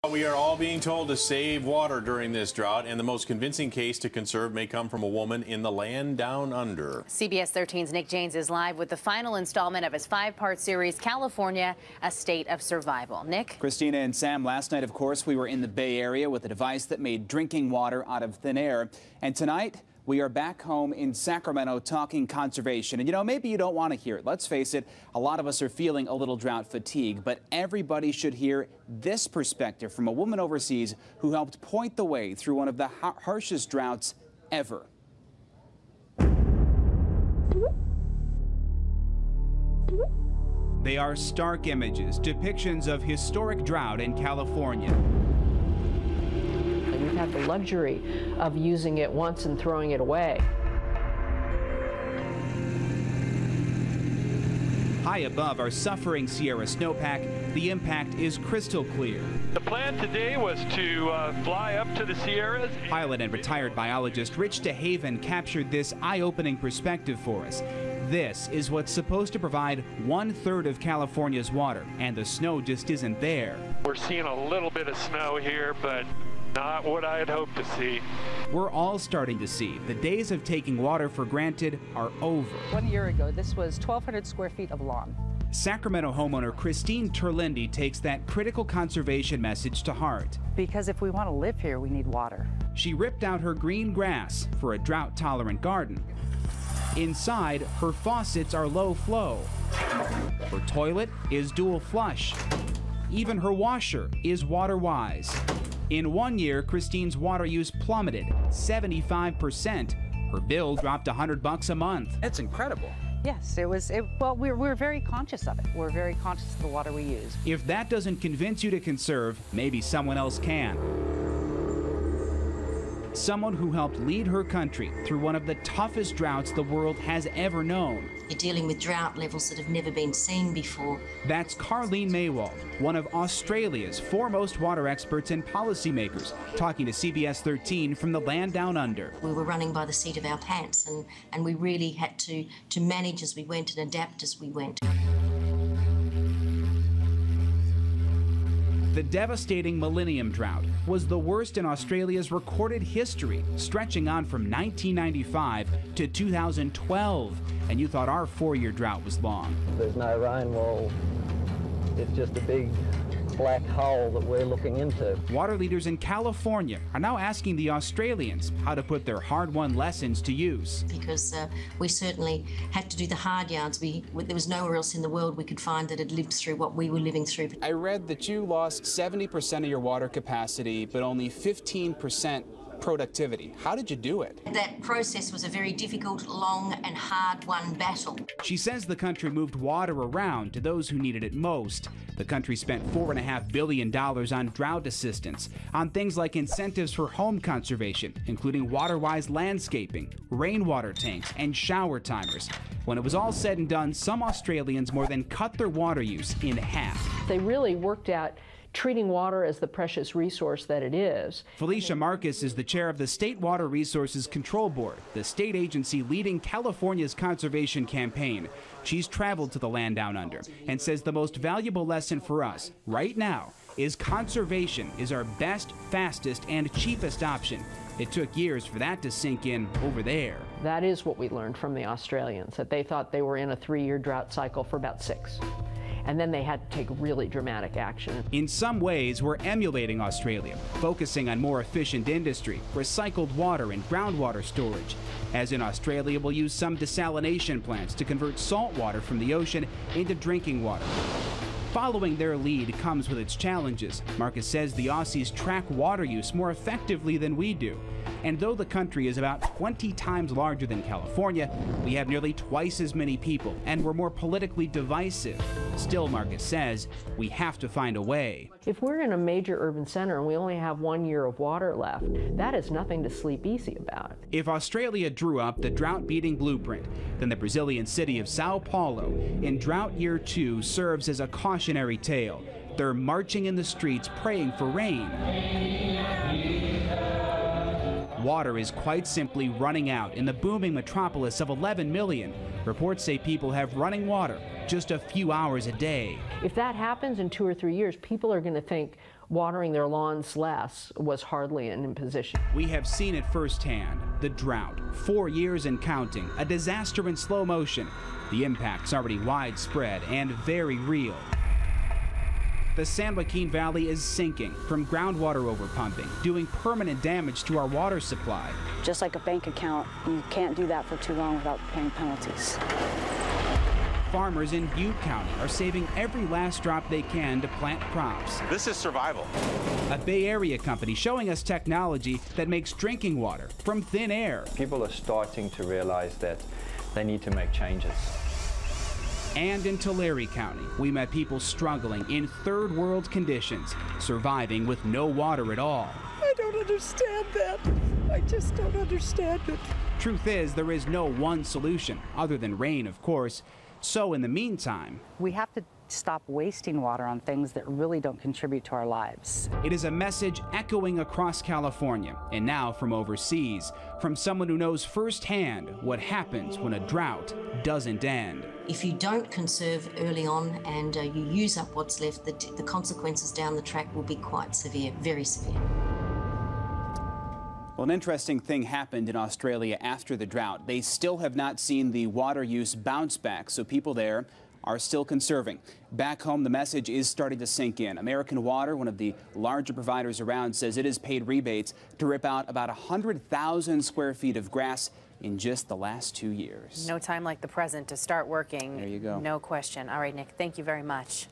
We are all being told to save water during this drought, and the most convincing case to conserve may come from a woman in the land down under. CBS 13's Nick Janes is live with the final installment of his 5-part series, California, A State of Survival. Nick? Christina and Sam, last night, of course, we were in the Bay Area with a device that made drinking water out of thin air. And tonight, we are back home in Sacramento talking conservation. And, you know, maybe you don't want to hear it. Let's face it, a lot of us are feeling a little drought fatigue. But everybody should hear this perspective from a woman overseas who helped point the way through one of the harshest droughts ever. They are stark images, depictions of historic drought in California. We've had the luxury of using it once and throwing it away. High above our suffering Sierra snowpack, the impact is crystal clear. The plan today was to fly up to the Sierras. Pilot and retired biologist Rich DeHaven captured this eye-opening perspective for us. This is what's supposed to provide 1/3 of California's water, and the snow just isn't there. We're seeing a little bit of snow here, but not what I had hoped to see. We're all starting to see the days of taking water for granted are over. 1 year ago, this was 1,200 square feet of lawn. Sacramento homeowner Christine Terlindi takes that critical conservation message to heart. Because if we want to live here, we need water. She ripped out her green grass for a drought-tolerant garden. Inside, her faucets are low flow. Her toilet is dual flush. Even her washer is water-wise. In 1 year, Christine's water use plummeted 75%. Her bill dropped $100 a month. That's incredible. Yes, well, we're very conscious of it. We're very conscious of the water we use. If that doesn't convince you to conserve, maybe someone else can. Someone who helped lead her country through one of the toughest droughts the world has ever known. You're dealing with drought levels that have never been seen before. That's Carleen Maywald, one of Australia's foremost water experts and policymakers, talking to CBS 13 from the land down under. We were running by the seat of our pants, and we really had to manage as we went and adapt as we went. The devastating millennium drought was the worst in Australia's recorded history, stretching on from 1995 to 2012. And you thought our 4-year drought was long. There's no rain, well, it's just a big black hole that we're looking into. Water leaders in California are now asking the Australians how to put their hard-won lessons to use. Because we certainly had to do the hard yards. There was nowhere else in the world we could find that had lived through what we were living through. I read that you lost 70% of your water capacity, but only 15% productivity. How did you do it? That process was a very difficult, long and hard-won battle. She says the country moved water around to those who needed it most. The country spent $4.5 billion on drought assistance, on things like incentives for home conservation, including water-wise landscaping, rainwater tanks, and shower timers. When it was all said and done, some Australians more than cut their water use in half. They really worked at treating water as the precious resource that it is. Felicia Marcus is the chair of the State Water Resources Control Board, the state agency leading California's conservation campaign. She's traveled to the land down under and says the most valuable lesson for us right now is conservation is our best, fastest, and cheapest option. It took years for that to sink in over there. That is what we learned from the Australians, that they thought they were in a 3-year drought cycle for about 6. And then they had to take really dramatic action. In some ways, we're emulating Australia, focusing on more efficient industry, recycled water, and groundwater storage. As in Australia, we'll use some desalination plants to convert salt water from the ocean into drinking water. Following their lead comes with its challenges. Marcus says the Aussies track water use more effectively than we do. And though the country is about 20 times larger than California, we have nearly twice as many people, and we're more politically divisive. Still, Marcus says, we have to find a way. If we're in a major urban center and we only have 1 year of water left, that is nothing to sleep easy about. If Australia drew up the drought-beating blueprint, then the Brazilian city of Sao Paulo in drought year 2 serves as a cautionary tale. They're marching in the streets praying for rain. Water is quite simply running out in the booming metropolis of 11 million. Reports say people have running water just a few hours a day. If that happens in 2 or 3 years, people are going to think, watering their lawns less was hardly an imposition. We have seen it firsthand. The drought, 4 years and counting, a disaster in slow motion. The impact's already widespread and very real. The San Joaquin Valley is sinking from groundwater overpumping, doing permanent damage to our water supply. Just like a bank account, you can't do that for too long without paying penalties. Farmers in Butte County are saving every last drop they can to plant crops. This is survival. A Bay Area company showing us technology that makes drinking water from thin air. People are starting to realize that they need to make changes. And in Tulare County, we met people struggling in third world conditions, surviving with no water at all. I don't understand that. I just don't understand it. Truth is, there is no one solution, other than rain, of course. So in the meantime, We have to stop wasting water on things that really don't contribute to our lives. it is a message echoing across California, and now from overseas, from someone who knows firsthand what happens when a drought doesn't end. If you don't conserve early on and you use up what's left, the consequences down the track will be quite severe, very severe. Well, an interesting thing happened in Australia after the drought. They still have not seen the water use bounce back, so people there are still conserving. Back home, the message is starting to sink in. American Water, one of the larger providers around, says it has paid rebates to rip out about 100,000 square feet of grass in just the last 2 years. No time like the present to start working. There you go. No question. All right, Nick, thank you very much.